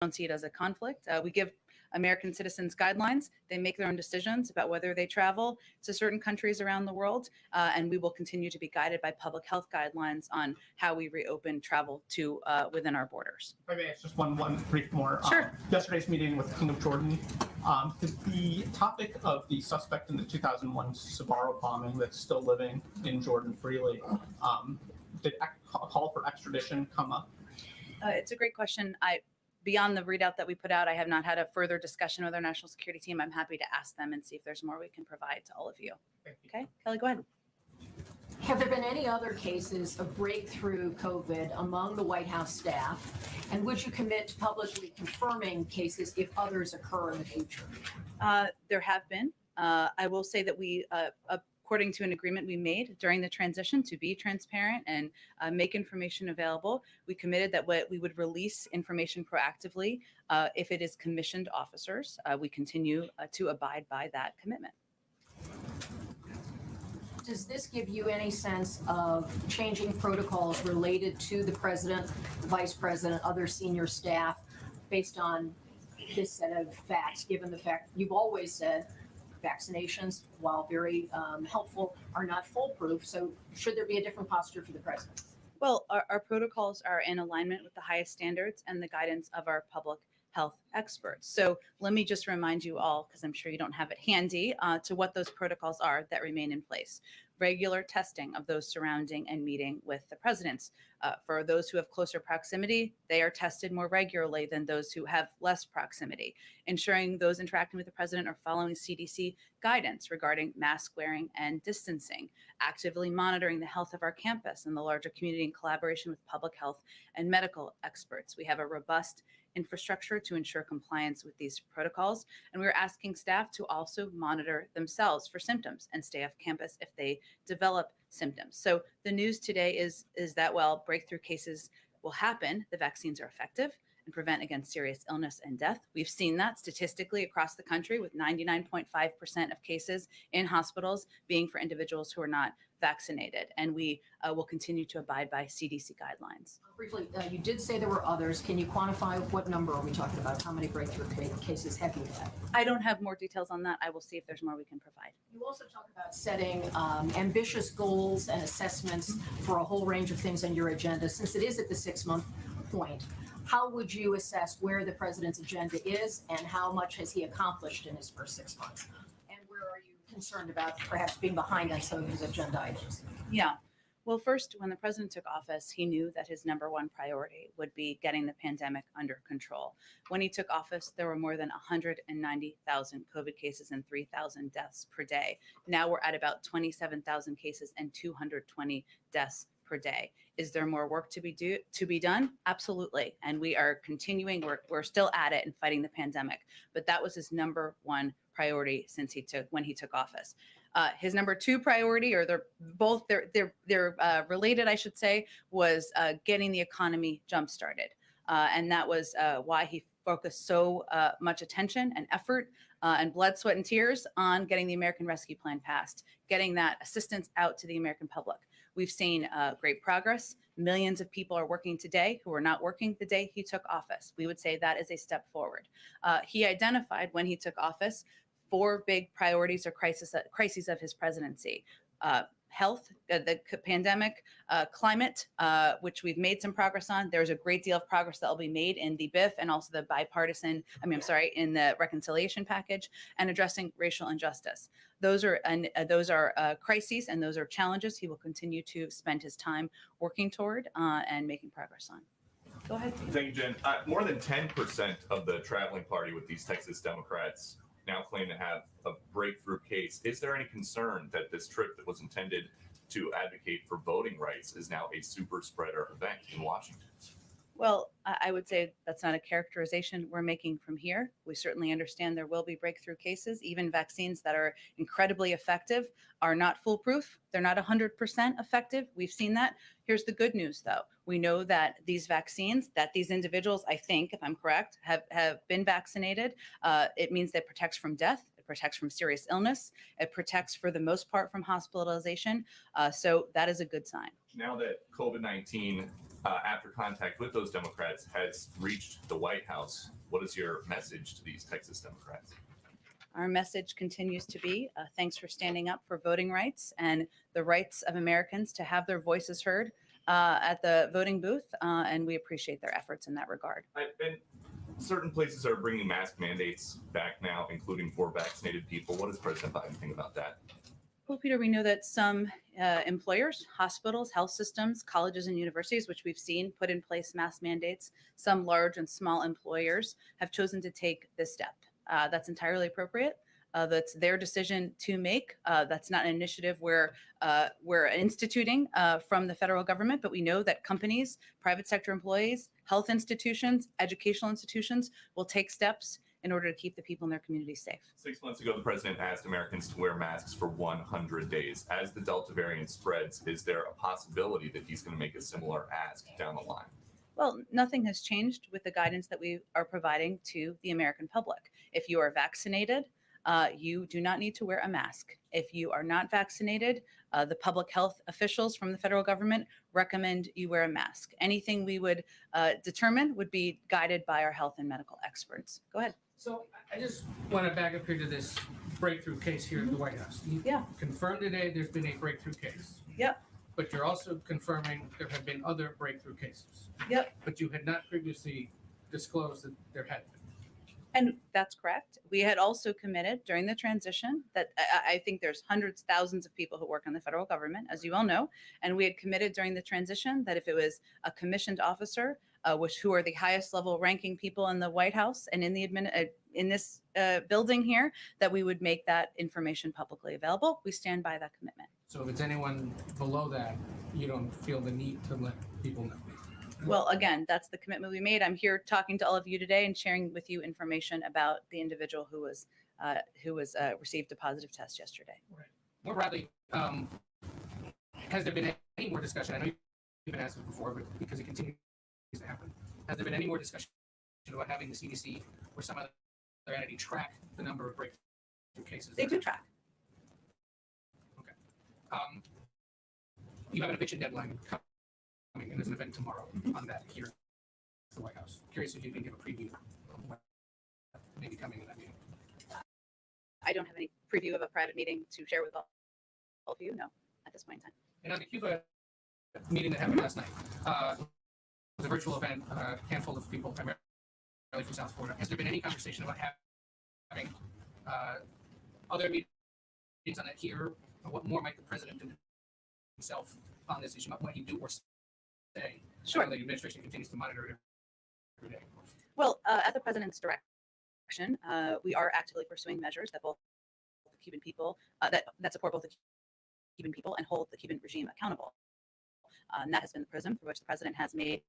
don't see it as a conflict. We give American citizens guidelines. They make their own decisions about whether they travel to certain countries around the world, and we will continue to be guided by public health guidelines on how we reopen travel to within our borders. If I may ask just one brief more. Sure. Yesterday's meeting with the King of Jordan, the topic of the suspect in the 2001 Sbarro bombing that's still living in Jordan freely, did a call for extradition come up? It's a great question. Beyond the readout that we put out, I have not had a further discussion with our national security team. I'm happy to ask them and see if there's more we can provide to all of you. Okay, Kelly, go ahead. Have there been any other cases of breakthrough COVID among the White House staff? And would you commit to publicly confirming cases if others occur in the future? There have been. I will say that we, according to an agreement we made during the transition to be transparent and make information available, we committed that we would release information proactively if it is commissioned officers. We continue to abide by that commitment. Does this give you any sense of changing protocols related to the president, the vice president, other senior staff, based on this set of facts, given the fact you've always said vaccinations, while very helpful, are not foolproof? So should there be a different posture for the president? Well, our protocols are in alignment with the highest standards and the guidance of our public health experts. So let me just remind you all, because I'm sure you don't have it handy, to what those protocols are that remain in place. Regular testing of those surrounding and meeting with the presidents. For those who have closer proximity, they are tested more regularly than those who have less proximity. Ensuring those interacting with the president are following CDC guidance regarding mask wearing and distancing. Actively monitoring the health of our campus and the larger community in collaboration with public health and medical experts. We have a robust infrastructure to ensure compliance with these protocols. And we're asking staff to also monitor themselves for symptoms and stay off campus if they develop symptoms. So the news today is that while breakthrough cases will happen, the vaccines are effective and prevent against serious illness and death. We've seen that statistically across the country, with 99.5% of cases in hospitals being for individuals who are not vaccinated. And we will continue to abide by CDC guidelines. Briefly, you did say there were others. Can you quantify what number are we talking about? How many breakthrough cases have you had? I don't have more details on that. I will see if there's more we can provide. You also talk about setting ambitious goals and assessments for a whole range of things on your agenda. Since it is at the 6-month point, how would you assess where the president's agenda is and how much has he accomplished in his first 6 months? And where are you concerned about perhaps being behind on some of his agenda items? Yeah. Well, first, when the president took office, he knew that his number one priority would be getting the pandemic under control. When he took office, there were more than 190,000 COVID cases and 3,000 deaths per day. Now we're at about 27,000 cases and 220 deaths per day. Is there more work to be done? Absolutely. And we are continuing. We're still at it and fighting the pandemic. But that was his number one priority when he took office. His number two priority, or they're related, I should say, was getting the economy jump started. And that was why he focused so much attention and effort and blood, sweat, and tears on getting the American Rescue Plan passed, getting that assistance out to the American public. We've seen great progress. Millions of people are working today who were not working the day he took office. We would say that is a step forward. He identified when he took office 4 big priorities or crises of his presidency. Health, the pandemic, climate, which we've made some progress on. There's a great deal of progress that will be made in the BIF and also the in the reconciliation package, and addressing racial injustice. Those are crises, and those are challenges he will continue to spend his time working toward and making progress on. Go ahead. Thank you, Jen. More than 10% of the traveling party with these Texas Democrats now claim to have a breakthrough case. Is there any concern that this trip that was intended to advocate for voting rights is now a super spreader event in Washington? Well, I would say that's not a characterization we're making from here. We certainly understand there will be breakthrough cases. Even vaccines that are incredibly effective are not foolproof. They're not 100% effective. We've seen that. Here's the good news, though. We know that these vaccines, that these individuals, I think, if I'm correct, have been vaccinated. It means that it protects from death. It protects from serious illness. It protects, for the most part, from hospitalization. So that is a good sign. Now that COVID-19, after contact with those Democrats, has reached the White House, what is your message to these Texas Democrats? Our message continues to be thanks for standing up for voting rights and the rights of Americans to have their voices heard at the voting booth, and we appreciate their efforts in that regard. And certain places are bringing mask mandates back now, including for vaccinated people. What does President Biden think about that? Well, Peter, we know that some employers, hospitals, health systems, colleges, and universities, which we've seen put in place mask mandates, some large and small employers have chosen to take this step. That's entirely appropriate. That's their decision to make. That's not an initiative we're instituting from the federal government, but we know that companies, private sector employees, health institutions, educational institutions will take steps in order to keep the people in their communities safe. 6 months ago, the president asked Americans to wear masks for 100 days. As the Delta variant spreads, is there a possibility that he's going to make a similar ask down the line? Well, nothing has changed with the guidance that we are providing to the American public. If you are vaccinated, you do not need to wear a mask. If you are not vaccinated, the public health officials from the federal government recommend you wear a mask. Anything we would determine would be guided by our health and medical experts. Go ahead. So I just want to back up here to this breakthrough case here at the White House. You Yeah. confirmed today there's been a breakthrough case. Yep. But you're also confirming there have been other breakthrough cases. Yep. But you had not previously disclosed that there had been. And that's correct. We had also committed during the transition that I think there's hundreds, thousands of people who work in the federal government, as you all know. And we had committed during the transition that if it was a commissioned officer, who are the highest level ranking people in the White House and in the in this building here, that we would make that information publicly available. We stand by that commitment. So if it's anyone below that, you don't feel the need to let people know. Well, again, that's the commitment we made. I'm here talking to all of you today and sharing with you information about the individual who was received a positive test yesterday. Right. More broadly, has there been any more discussion? I know you've been asked this before, but because it continues to happen, has there been any more discussion about having the CDC or some other entity track the number of breakthrough cases? They do track. Okay. You have an eviction deadline coming, and there's an event tomorrow on that here at the White House. Curious if you can give a preview of what may be coming in that meeting. I don't have any preview of a private meeting to share with all of you, no, at this point in time. And on the Cuba meeting that happened last night, it was a virtual event, a handful of people, primarily from South Florida. Has there been any conversation about having other meetings on it here? Or what more might the president do himself on this issue? What might he do or say? Sure. The administration continues to monitor it every day, of course. Well, at the president's direction, we are actively pursuing measures that both the Cuban people that support both the Cuban people and hold the Cuban regime accountable. And that has been the prism through which the president has made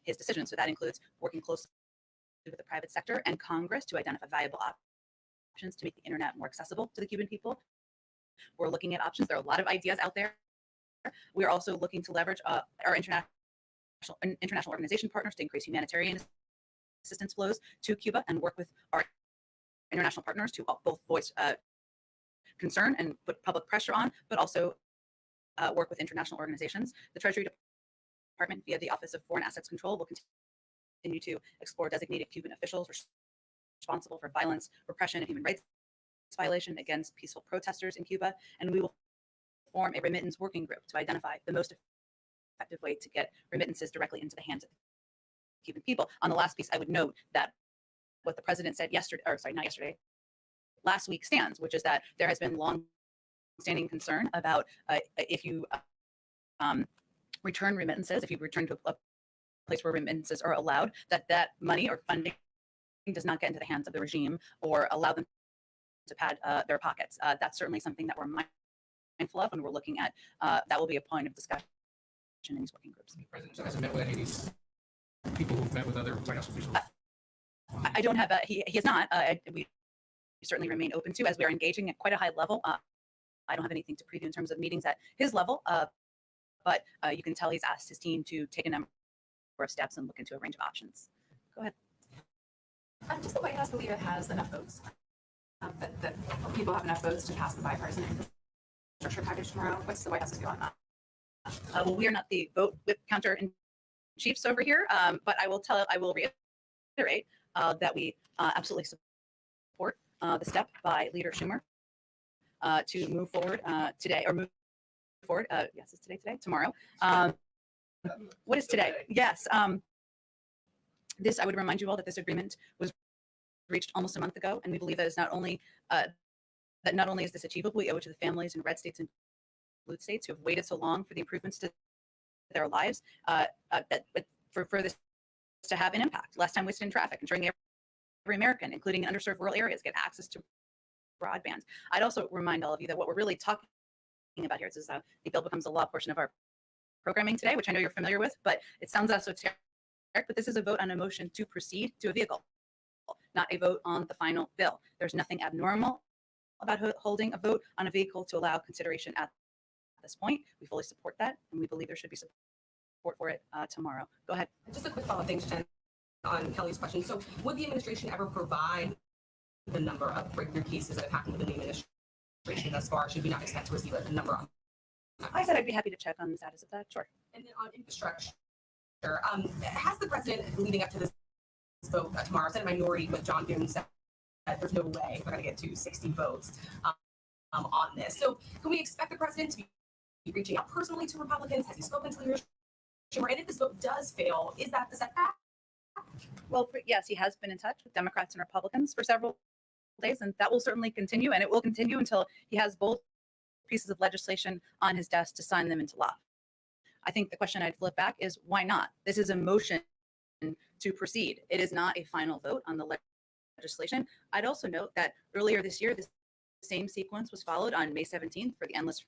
his decisions. So that includes working closely with the private sector and Congress to identify viable options to make the internet more accessible to the Cuban people. We're looking at options. There are a lot of ideas out there. We are also looking to leverage our international organization partners to increase humanitarian assistance flows to Cuba and work with our international partners to both voice concern and put public pressure on, but also work with international organizations. The Treasury Department, via the Office of Foreign Assets Control, will continue to explore designated Cuban officials responsible for violence, repression, and human rights violation against peaceful protesters in Cuba. And we will form a remittance working group to identify the most effective way to get remittances directly into the hands of the Cuban people. On the last piece, I would note that what the president said last week stands, which is that there has been long-standing concern about if you return remittances, if you return to a place where remittances are allowed, that money or funding does not get into the hands of the regime or allow them to pad their pockets. That's certainly something that we're mindful of when we're looking at. That will be a point of discussion in these working groups. The president hasn't met with any of these people who've met with other White House officials. I don't have he has not. We certainly remain open to, as we are engaging at quite a high level. I don't have anything to preview in terms of meetings at his level, but you can tell he's asked his team to take a number of steps and look into a range of options. Go ahead. Does the White House believe it has enough votes? That people have enough votes to pass the bipartisan infrastructure package tomorrow? What's the White House's view on that? Well, we are not the vote whip counter in chiefs over here, but I will reiterate that we absolutely support the step by Leader Schumer to move forward today, or move forward. Yes, it's today, tomorrow. What is today? Yes. I would remind you all that this agreement was reached almost a month ago, and we believe that is not only is this achievable, we owe it to the families in red states and blue states who have waited so long for the improvements to their lives, for this to have an impact. Less time wasted in traffic, ensuring every American, including underserved rural areas, get access to broadband. I'd also remind all of you that what we're really talking about here is the bill becomes a law portion of our programming today, which I know you're familiar with, but it sounds esoteric, but this is a vote on a motion to proceed to a vehicle, not a vote on the final bill. There's nothing abnormal about holding a vote on a vehicle to allow consideration at this point. We fully support that, and we believe there should be support for it tomorrow. Go ahead. Just a quick follow-up, thanks, Jen, on Kelly's question. So would the administration ever provide the number of breakthrough cases that have happened within the administration thus far? Should we not expect to receive a number on that? I said I'd be happy to check on the status of that. Sure. And then on infrastructure, has the president, leading up to this vote tomorrow, Senate Minority with John Thune said that there's no way we're going to get to 60 votes on this. So can we expect the president to be reaching out personally to Republicans? Has he spoken to leadership? And if this vote does fail, is that the setback? Well, yes, he has been in touch with Democrats and Republicans for several days, and that will certainly continue, and it will continue until he has both pieces of legislation on his desk to sign them into law. I think the question I'd flip back is, why not? This is a motion to proceed. It is not a final vote on the legislation. I'd also note that earlier this year, the same sequence was followed on May 17th for the Endless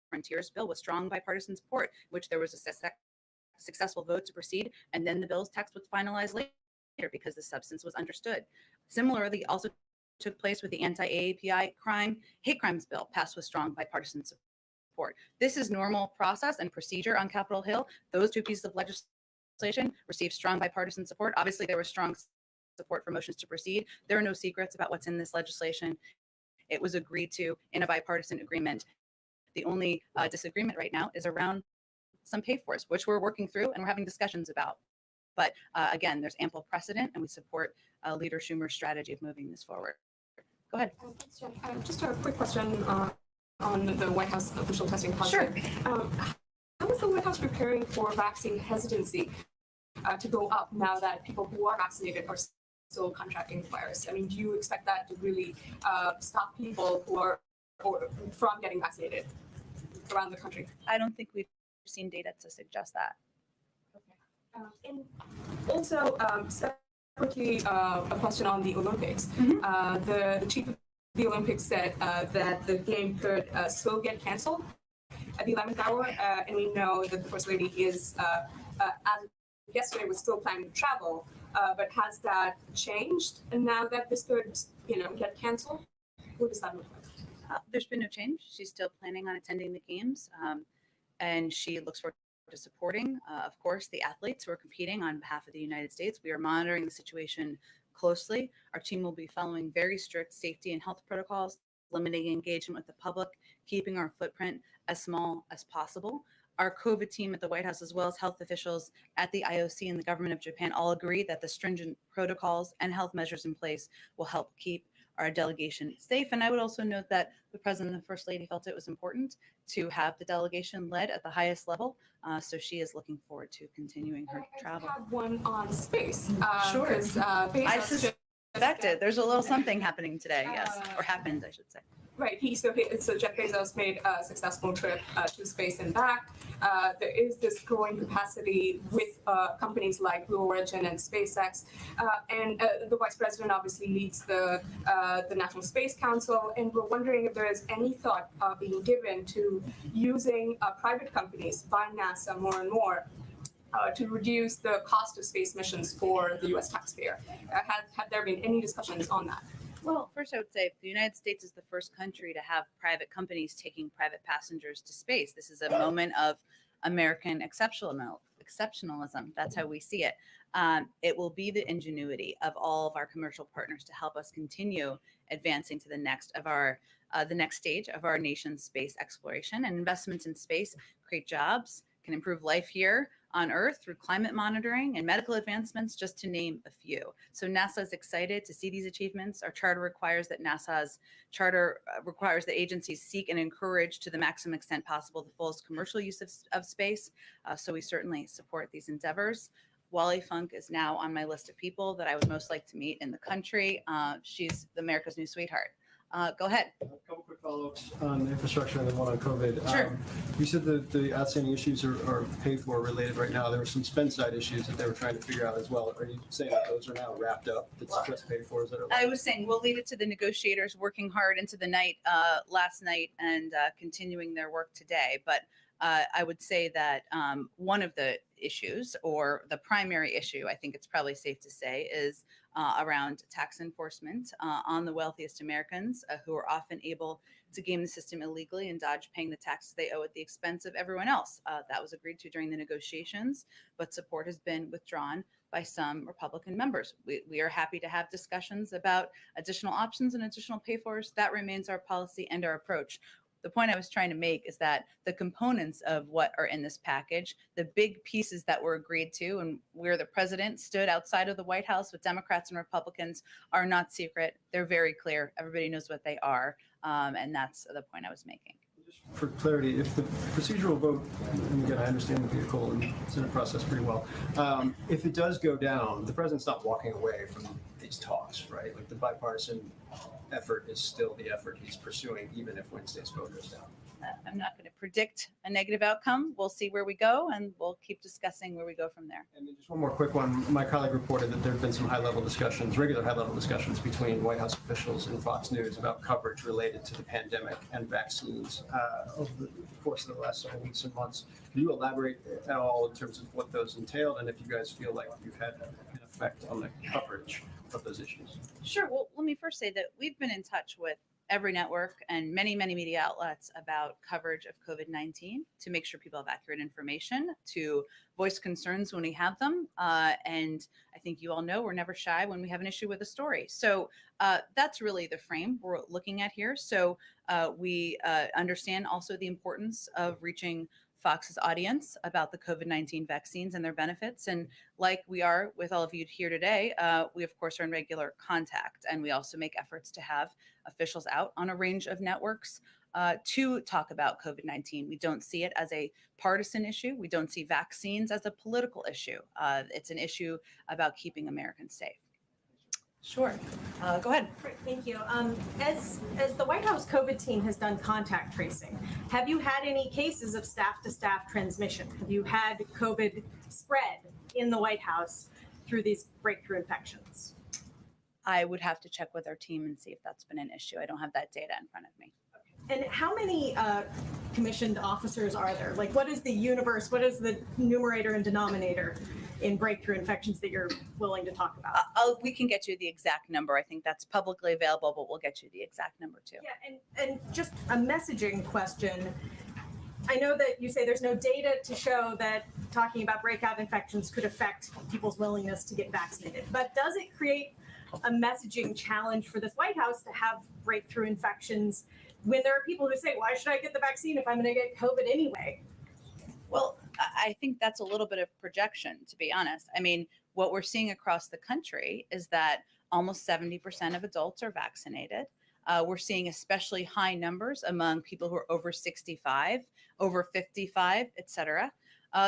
Frontiers bill with strong bipartisan support, which there was a successful vote to proceed, and then the bill's text was finalized later because the substance was understood. Similarly, also took place with the anti-AAPI hate crimes bill passed with strong bipartisan support. This is normal process and procedure on Capitol Hill. Those two pieces of legislation received strong bipartisan support. Obviously, there was strong support for motions to proceed. There are no secrets about what's in this legislation. It was agreed to in a bipartisan agreement. The only disagreement right now is around some pay-fors, which we're working through and we're having discussions about. But again, there's ample precedent, and we support Leader Schumer's strategy of moving this forward. Go ahead. Thanks, Jen. Just a quick question on the White House official testing project. Sure. How is the White House preparing for vaccine hesitancy to go up now that people who are vaccinated are still contracting the virus? I mean, do you expect that to really stop people who are from getting vaccinated around the country? I don't think we've seen data to suggest that. Okay. And also, separately, a question on the Olympics. Mm-hmm. The chief of the Olympics said that the game could still get canceled at the 11th hour, and we know that the First Lady is, as yesterday, was still planning to travel, but has that changed? And now that this could, get canceled, what does that look like? There's been no change. She's still planning on attending the games, and she looks forward to supporting, of course, the athletes who are competing on behalf of the United States. We are monitoring the situation closely. Our team will be following very strict safety and health protocols, limiting engagement with the public, keeping our footprint as small as possible. Our COVID team at the White House, as well as health officials at the IOC and the government of Japan, all agree that the stringent protocols and health measures in place will help keep our delegation safe. And I would also note that the President and the First Lady felt it was important to have the delegation led at the highest level. So she is looking forward to continuing her travel. I have one on space. Sure. I Bezos suspected there's a little something happening today, yes, or happened, I should say. Right. So Jeff Bezos made a successful trip to space and back. There is this growing capacity with companies like Blue Origin and SpaceX, and the Vice President obviously leads the National Space Council. And we're wondering if there is any thought being given to using private companies by NASA more and more to reduce the cost of space missions for the U.S. taxpayer. Have there been any discussions on that? Well, first I would say the United States is the first country to have private companies taking private passengers to space. This is a moment of American exceptionalism. exceptionalism. That's how we see it. It will be the ingenuity of all of our commercial partners to help us continue advancing to the next stage of our nation's space exploration. And investments in space create jobs, can improve life here on Earth through climate monitoring and medical advancements, just to name a few. So NASA is excited to see these achievements. Our charter requires that agencies seek and encourage to the maximum extent possible the fullest commercial use of space. So we certainly support these endeavors. Wally Funk is now on my list of people that I would most like to meet in the country. She's America's new sweetheart. Go ahead. A couple quick follow-ups on infrastructure and then one on COVID. Sure. You said that the outstanding issues are paid for related right now. There were some spend side issues that they were trying to figure out as well. Are you saying that those are now wrapped up? It's just paid for? Is that I was saying we'll leave it to the negotiators working hard into the night last night and continuing their work today. But I would say that one of the issues, or the primary issue, I think it's probably safe to say, is around tax enforcement on the wealthiest Americans who are often able to game the system illegally and dodge paying the taxes they owe at the expense of everyone else. That was agreed to during the negotiations, but support has been withdrawn by some Republican members. We are happy to have discussions about additional options and additional pay-fors. That remains our policy and our approach. The point I was trying to make is that the components of what are in this package, the big pieces that were agreed to, and where the president stood outside of the White House with Democrats and Republicans, are not secret. They're very clear. Everybody knows what they are. And that's the point I was making. just for clarity, if the procedural vote, and again, I understand the vehicle and Senate process pretty well, if it does go down, the president's not walking away from these talks, right? Like the bipartisan effort is still the effort he's pursuing, even if Wednesday's vote goes down. I'm not going to predict a negative outcome. We'll see where we go, and we'll keep discussing where we go from there. And then just one more quick one. My colleague reported that there have been some high-level discussions, regular high-level discussions between White House officials and Fox News about coverage related to the pandemic and vaccines over the course of the last several weeks and months. Can you elaborate at all in terms of what those entailed, and if you guys feel like you've had an effect on the coverage of those issues? Sure. Well, let me first say that we've been in touch with every network and many media outlets about coverage of COVID-19 to make sure people have accurate information, to voice concerns when we have them. And I think you all know we're never shy when we have an issue with a story. So that's really the frame we're looking at here. So we understand also the importance of reaching Fox's audience about the COVID-19 vaccines and their benefits. And like we are with all of you here today, we of course are in regular contact. And we also make efforts to have officials out on a range of networks to talk about COVID-19. We don't see it as a partisan issue. We don't see vaccines as a political issue. It's an issue about keeping Americans safe. Sure. Go ahead. Great, thank you. As the White House COVID team has done contact tracing, have you had any cases of staff-to-staff transmission? Have you had COVID spread in the White House through these breakthrough infections? I would have to check with our team and see if that's been an issue. I don't have that data in front of me. And how many commissioned officers are there? Like, what is the universe? What is the numerator and denominator in breakthrough infections that you're willing to talk about? We can get you the exact number. I think that's publicly available, but we'll get you the exact number too. Yeah, and just a messaging question. I know that you say there's no data to show that talking about breakout infections could affect people's willingness to get vaccinated, but does it create a messaging challenge for this White House to have breakthrough infections when there are people who say, why should I get the vaccine if I'm going to get COVID anyway? Well, I think that's a little bit of projection, to be honest. I mean, what we're seeing across the country is that almost 70% of adults are vaccinated. We're seeing especially high numbers among people who are over 65, over 55, et cetera.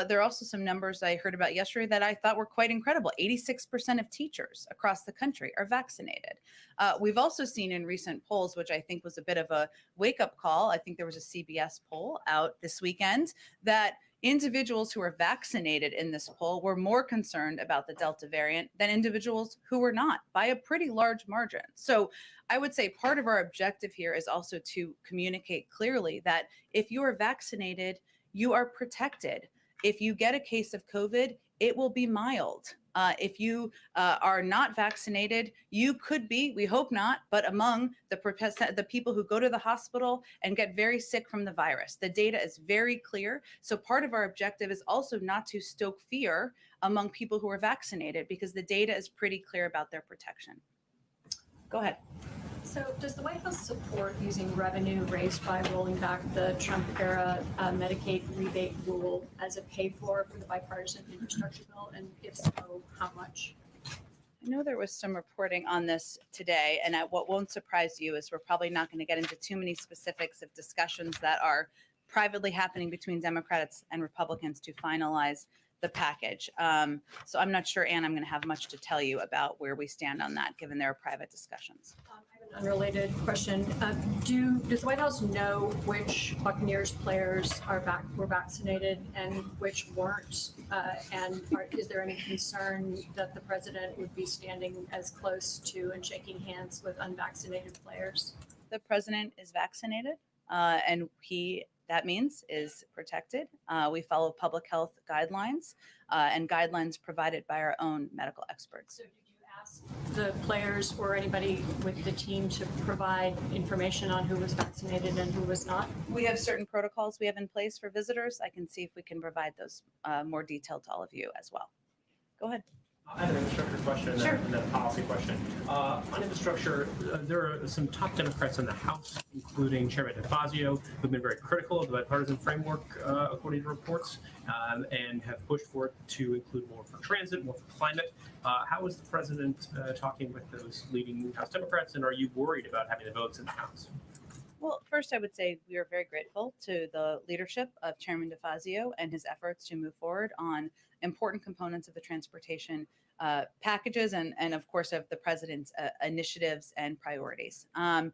There are also some numbers I heard about yesterday that I thought were quite incredible. 86% of teachers across the country are vaccinated. We've also seen in recent polls, which I think was a bit of a wake-up call, I think there was a CBS poll out this weekend, that individuals who are vaccinated in this poll were more concerned about the Delta variant than individuals who were not, by a pretty large margin. So I would say part of our objective here is also to communicate clearly that if you are vaccinated, you are protected. If you get a case of COVID, it will be mild. If you are not vaccinated, you could be, we hope not, but among the people who go to the hospital and get very sick from the virus. The data is very clear. So part of our objective is also not to stoke fear among people who are vaccinated, because the data is pretty clear about their protection. Go ahead. So does the White House support using revenue raised by rolling back the Trump-era Medicaid rebate rule as a pay-for the bipartisan infrastructure bill? And if so, how much? I know there was some reporting on this today, and what won't surprise you is we're probably not going to get into too many specifics of discussions that are privately happening between Democrats and Republicans to finalize the package. So I'm not sure, Anne, I'm going to have much to tell you about where we stand on that, given there are private discussions. I have an unrelated question. Does the White House know which Buccaneers players were vaccinated and which weren't? Is there any concern that the president would be standing as close to and shaking hands with unvaccinated players? The president is vaccinated, and that means is protected. We follow public health guidelines and guidelines provided by our own medical experts. So did you ask the players or anybody with the team to provide information on who was vaccinated and who was not? We have certain protocols we have in place for visitors. I can see if we can provide those more detailed to all of you as well. Go ahead. I have an infrastructure question Sure. and then a policy question. On infrastructure, there are some top Democrats in the House, including Chairman DeFazio, who've been very critical of the bipartisan framework, according to reports, and have pushed for it to include more for transit, more for climate. How is the president talking with those leading House Democrats, and are you worried about having the votes in the House? Well, first, I would say we are very grateful to the leadership of Chairman DeFazio and his efforts to move forward on important components of the transportation packages and of course, of the president's initiatives and priorities. I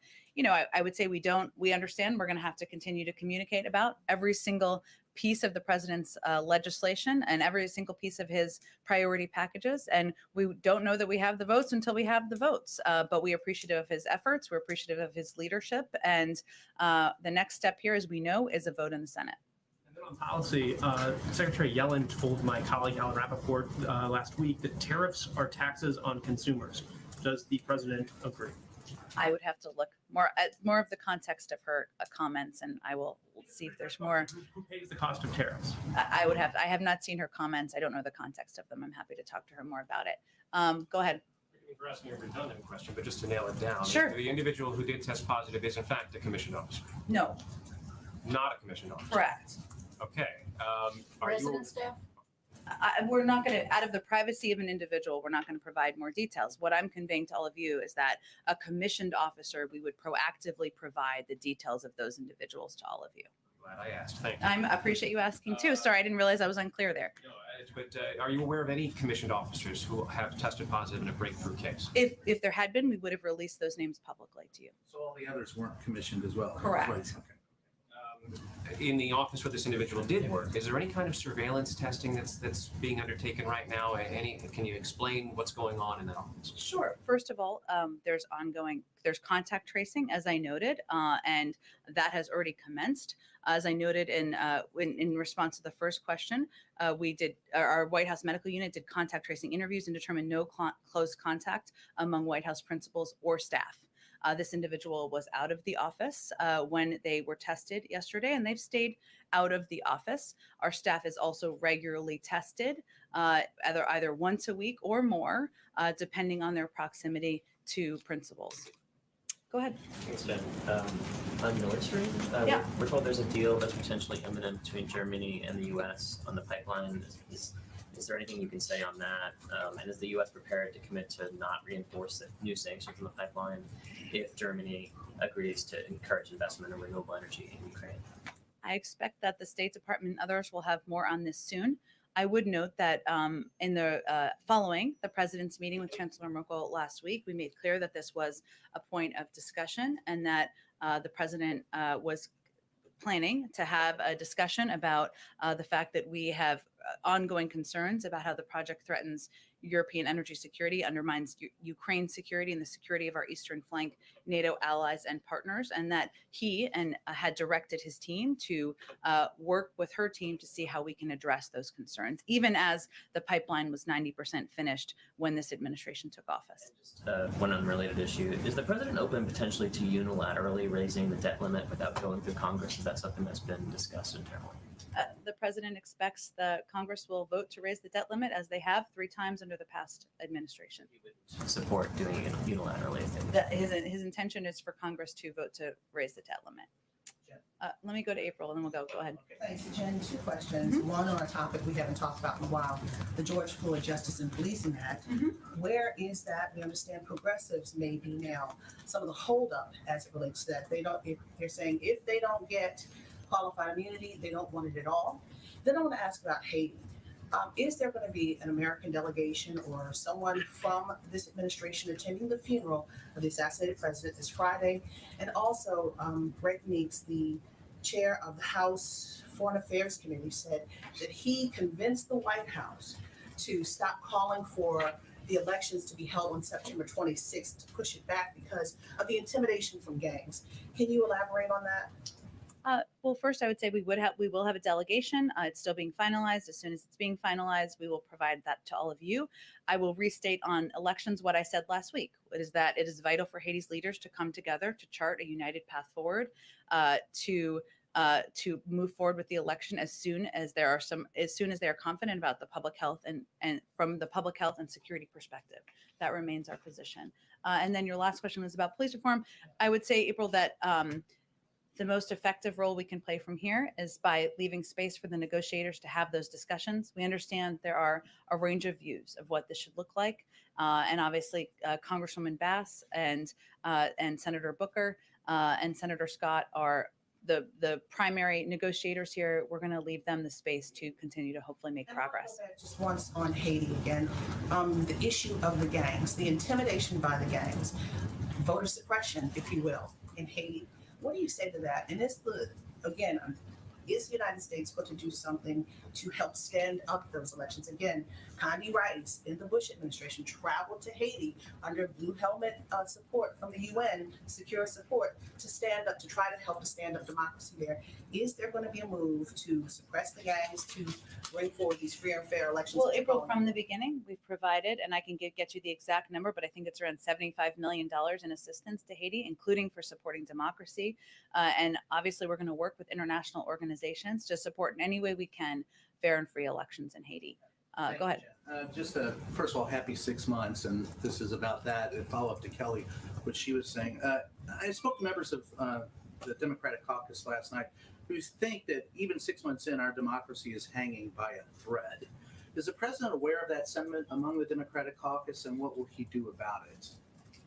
would say we understand we're going to have to continue to communicate about every single piece of the president's legislation and every single piece of his priority packages. And we don't know that we have the votes until we have the votes. But we're appreciative of his efforts. We're appreciative of his leadership. And the next step here, as we know, is a vote in the Senate. And then on policy, Secretary Yellen told my colleague Alan Rappaport last week that tariffs are taxes on consumers. Does the president agree? I would have to look more of the context of her comments, and I will see if there's more. Who pays the cost of tariffs? I have not seen her comments. I don't know the context of them. I'm happy to talk to her more about it. Go ahead. For asking a redundant question, but just to nail it down. Sure. The individual who did test positive is in fact a commissioned officer. No. Not a commissioned officer. Correct. Okay. Resident staff? We're not going to, out of the privacy of an individual, we're not going to provide more details. What I'm conveying to all of you is that a commissioned officer, we would proactively provide the details of those individuals to all of you. Glad I asked. Thank you. I appreciate you asking too. Sorry, I didn't realize I was unclear there. No, but are you aware of any commissioned officers who have tested positive in a breakthrough case? If there had been, we would have released those names publicly to you. So all the others weren't commissioned as well? Correct. Right. Okay. In the office where this individual did work, is there any kind of surveillance testing that's being undertaken right now? Can you explain what's going on in that office? Sure. First of all, there's contact tracing, as I noted, and that has already commenced. As I noted in response to the first question, our White House medical unit did contact tracing interviews and determined no close contact among White House principals or staff. This individual was out of the office when they were tested yesterday, and they've stayed out of the office. Our staff is also regularly tested, either once a week or more, depending on their proximity to principals. Go ahead. Thanks, Jen. On military, Yeah. we're told there's a deal that's potentially imminent between Germany and the U.S. on the pipeline. Is there anything you can say on that? And is the U.S. prepared to commit to not reinforce the new sanctions on the pipeline if Germany agrees to encourage investment in renewable energy in Ukraine? I expect that the State Department and others will have more on this soon. I would note that following the president's meeting with Chancellor Merkel last week, we made clear that this was a point of discussion and that the president was planning to have a discussion about the fact that we have ongoing concerns about how the project threatens European energy security, undermines Ukraine's security and the security of our eastern flank NATO allies and partners, and that he had directed his team to work with her team to see how we can address those concerns, even as the pipeline was 90% finished when this administration took office. Just one unrelated issue. Is the president open potentially to unilaterally raising the debt limit without going through Congress? Is that something that's been discussed internally? The president expects the Congress will vote to raise the debt limit, as they have 3 times under the past administration. He would support doing it unilaterally. His intention is for Congress to vote to raise the debt limit. Let me go to April, and then we'll go. Go ahead. Thanks, Jen. 2 questions. One on a topic we haven't talked about in a while, the George Floyd Justice and Policing Act. Where is that? We understand progressives may be now some of the holdup as it relates to that. They're saying if they don't get qualified immunity, they don't want it at all. Then I want to ask about Haiti. Is there going to be an American delegation or someone from this administration attending the funeral of the assassinated president this Friday? And also, Greg Meeks, the chair of the House Foreign Affairs Committee, said that he convinced the White House to stop calling for the elections to be held on September 26th, to push it back because of the intimidation from gangs. Can you elaborate on that? Well, first, I would say we will have a delegation. It's still being finalized. As soon as it's being finalized, we will provide that to all of you. I will restate on elections what I said last week. It is that it is vital for Haiti's leaders to come together to chart a united path forward, to move forward with the election as soon as they are confident about the public health and from the public health and security perspective. That remains our position. And then your last question was about police reform. I would say, April, that the most effective role we can play from here is by leaving space for the negotiators to have those discussions. We understand there are a range of views of what this should look like. And obviously, Congresswoman Bass and Senator Booker and Senator Scott are the primary negotiators here. We're going to leave them the space to continue to hopefully make progress. Just once on Haiti again, the issue of the gangs, the intimidation by the gangs, voter suppression, if you will, in Haiti. What do you say to that? And is the United States going to do something to help stand up those elections? Again, Condi Rice in the Bush administration traveled to Haiti under blue helmet support from the UN, secure support, to stand up, to try to help to stand up democracy there. Is there going to be a move to suppress the gangs, to bring forward these free and fair elections? Well, April, from the beginning, we've provided, and I can get you the exact number, but I think it's around $75 million in assistance to Haiti, including for supporting democracy. And obviously, we're going to work with international organizations to support in any way we can fair and free elections in Haiti. Go ahead. First of all, happy 6 months, and this is about that. And follow up to Kelly, what she was saying. I spoke to members of the Democratic caucus last night who think that even 6 months in, our democracy is hanging by a thread. Is the president aware of that sentiment among the Democratic caucus, and what will he do about it?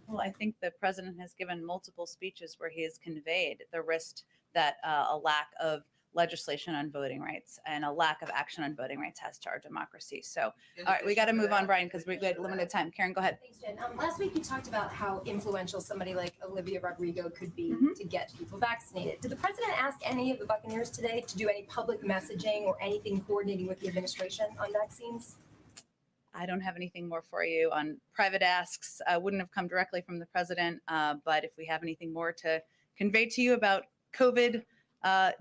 Well, I think the president has given multiple speeches where he has conveyed the risk that a lack of legislation on voting rights and a lack of action on voting rights has to our democracy. So, all right, we got to move on, Brian, because we had limited time. Karen, go ahead. Thanks, Jen. Last week you talked about how influential somebody like Olivia Rodrigo could be to get people vaccinated. Did the president ask any of the Buccaneers today to do any public messaging or anything coordinating with the administration on vaccines? I don't have anything more for you on private asks. I wouldn't have come directly from the president, but if we have anything more to convey to you about COVID,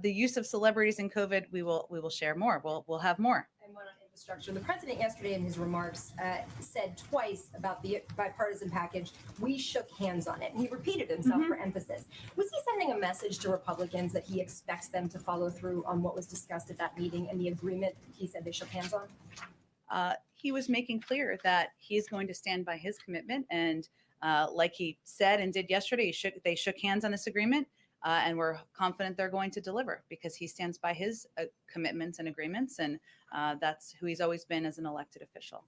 the use of celebrities in COVID, we will share more. We'll have more. And one on infrastructure. The president yesterday in his remarks said twice about the bipartisan package, we shook hands on it. And he repeated himself for emphasis. Was he sending a message to Republicans that he expects them to follow through on what was discussed at that meeting and the agreement he said they shook hands on? He was making clear that he's going to stand by his commitment. And like he said and did yesterday, they shook hands on this agreement. And we're confident they're going to deliver because he stands by his commitments and agreements. And that's who he's always been as an elected official.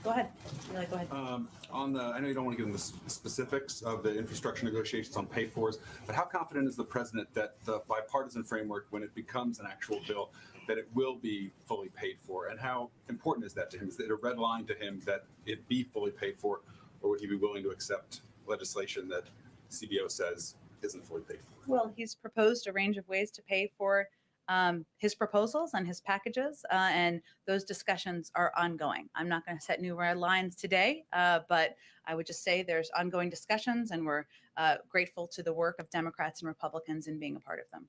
Go ahead. Eli, go ahead. I know you don't want to get into the specifics of the infrastructure negotiations on pay-fors, but how confident is the president that the bipartisan framework, when it becomes an actual bill, that it will be fully paid for? And how important is that to him? Is it a red line to him that it be fully paid for, or would he be willing to accept legislation that CBO says isn't fully paid for? Well, he's proposed a range of ways to pay for his proposals and his packages, and those discussions are ongoing. I'm not going to set new red lines today, but I would just say there's ongoing discussions, and we're grateful to the work of Democrats and Republicans in being a part of them.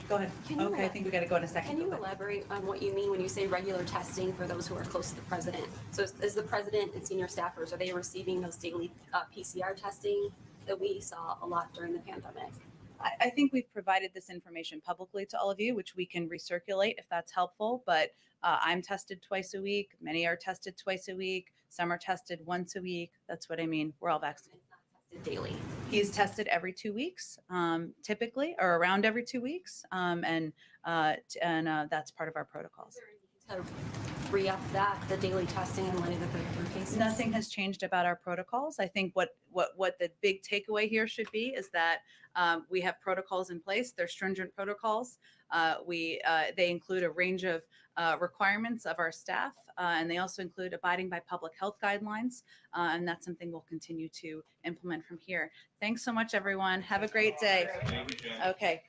Go ahead. Okay, I think we got to go in a second. Can you elaborate on what you mean when you say regular testing for those who are close to the president? So is the president and senior staffers, are they receiving those daily PCR testing that we saw a lot during the pandemic? I think we've provided this information publicly to all of you, which we can recirculate if that's helpful. But I'm tested twice a week. Many are tested twice a week. Some are tested once a week. That's what I mean. We're all vaccinated. Daily. He's tested every 2 weeks, typically, or around every 2 weeks, and that's part of our protocols. To re-up the daily testing in light of the breakthrough cases? Nothing has changed about our protocols. I think what the big takeaway here should be is that we have protocols in place. They're stringent protocols. They include a range of requirements of our staff, and they also include abiding by public health guidelines, and that's something we'll continue to implement from here. Thanks so much, everyone. Have a great day. Thank you, Jen. Okay.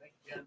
Thank you, Jen.